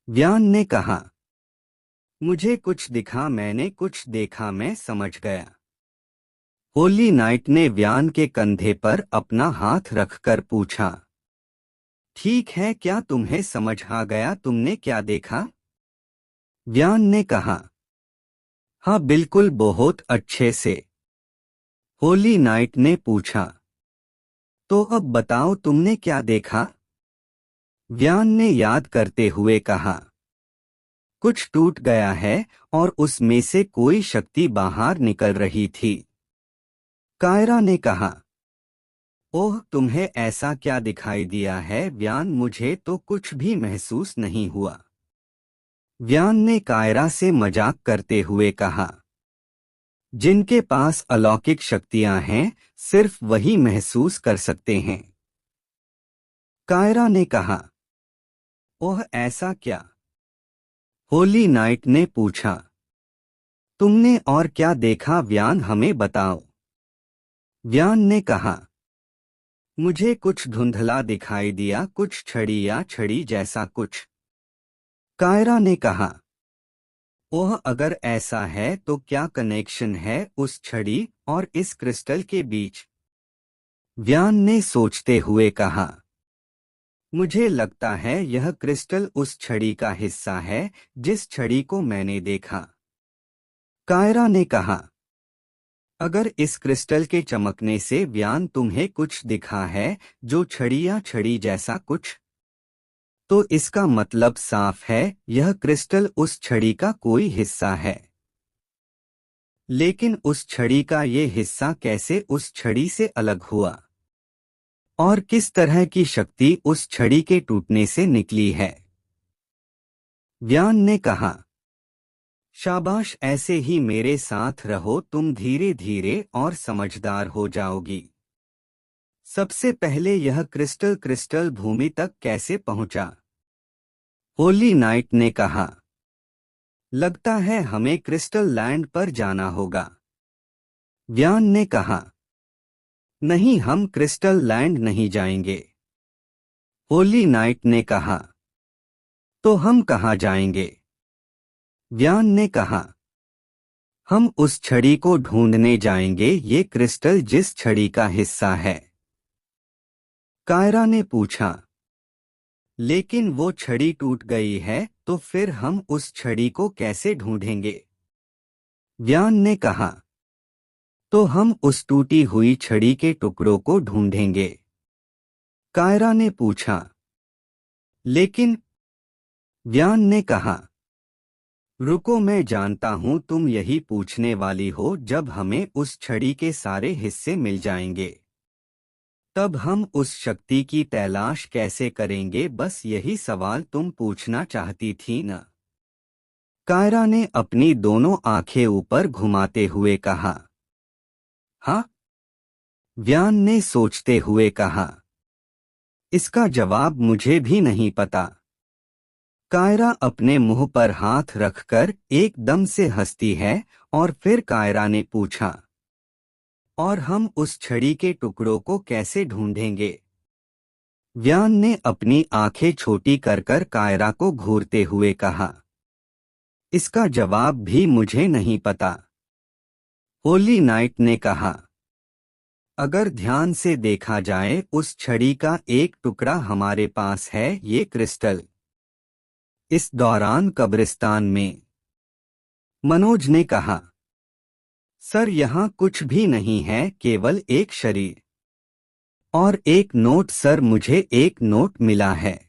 व्यान ने कहा, मुझे कुछ दिखा, मैंने कुछ देखा, मैं समझ गया। होली नाइट ने व्यान के कंधे पर अपना हाथ रखकर पूछा, ठीक है, क्या तुम्हें समझ आ गया? तुमने क्या देखा? व्यान ने कहा, हाँ बिल्कुल, बहुत अच्छे से। होली नाइट ने पूछा, तो अब बताओ तुमने क्या देखा? व्यान ने याद करते हुए कहा, कुछ टूट गया है और उसमें से कोई शक्ति बाहर निकल रही थी। कायरा ने कहा, ओह, तुम्हें ऐसा क्या दिखाई दिया है? व्यान, मुझे तो कुछ भी महसूस नहीं हुआ। व्यान ने कायरा से मजाक करते हुए कहा, जिनके पास अलौकिक शक्तियां हैं, सिर्फ वही महसूस कर सकते हैं। कायरा ने कहा, ओह ऐसा क्या? होली नाइट ने पूछा, तुमने और क्या देखा? व्यान, हमें बताओ। व्यान ने कहा, मुझे कुछ धुंधला दिखाई दिया, कुछ छड़ी या छड़ी जैसा कुछ। कायरा ने कहा, ओह, अगर ऐसा है तो क्या कनेक्शन है उस छड़ी और इस क्रिस्टल के बीच? व्यान ने सोचते हुए कहा, मुझे लगता है यह क्रिस्टल उस छड़ी का हिस्सा है जिस छड़ी को मैंने देखा। कायरा ने कहा, अगर इस क्रिस्टल के चमकने से व्यान तुम्हें कुछ दिखा है, जो छड़ी या छड़ी जैसा कुछ, तो इसका मतलब साफ है, यह क्रिस्टल उस छड़ी का कोई हिस्सा है। लेकिन उस छड़ी का ये हिस्सा कैसे उस छड़ी से अलग हुआ? और किस तरह की शक्ति उस छड़ी के टूटने से निकली है? व्यान ने कहा, शाबाश, ऐसे ही मेरे साथ रहो, तुम धीरे धीरे और समझदार हो जाओगी। सबसे पहले यह क्रिस्टल भूमि तक कैसे पहुंचा? होली नाइट ने कहा, लगता है हमें क्रिस्टल लैंड पर जाना होगा। व्यान ने कहा, नहीं, हम क्रिस्टल लैंड नहीं जाएंगे। होली नाइट ने कहा, तो हम कहाँ जाएंगे? व्यान ने कहा, हम उस छड़ी को ढूंढने जाएंगे, ये क्रिस्टल जिस छड़ी का हिस्सा है। कायरा ने पूछा, लेकिन वो छड़ी टूट गई है, तो फिर हम उस छड़ी को कैसे ढूंढेंगे? व्यान ने कहा, तो हम उस टूटी हुई छड़ी के टुकड़ों को ढूंढेंगे। कायरा ने पूछा, लेकिन? व्यान ने कहा, रुको, मैं जानता हूं तुम यही पूछने वाली हो। जब हमें उस छड़ी के सारे हिस्से मिल जाएंगे, तब हम उस शक्ति की तलाश कैसे करेंगे? बस यही सवाल तुम पूछना चाहती थी न? कायरा ने अपनी दोनों आंखें ऊपर घुमाते हुए कहा, हाँ। व्यान ने सोचते हुए कहा, इसका जवाब मुझे भी नहीं पता। कायरा अपने मुंह पर हाथ रखकर एकदम से हंसती है और फिर कायरा ने पूछा, और हम उस छड़ी के टुकड़ों को कैसे ढूंढेंगे? व्यान ने अपनी आंखें छोटी कर कर कायरा को घूरते हुए कहा, इसका जवाब भी मुझे नहीं पता। होली नाइट ने कहा, अगर ध्यान से देखा जाए, उस छड़ी का एक टुकड़ा हमारे पास है, ये क्रिस्टल। इस दौरान कब्रिस्तान में मनोज ने कहा, सर, यहाँ कुछ भी नहीं है, केवल एक शरीर और एक नोट। सर, मुझे एक नोट मिला है।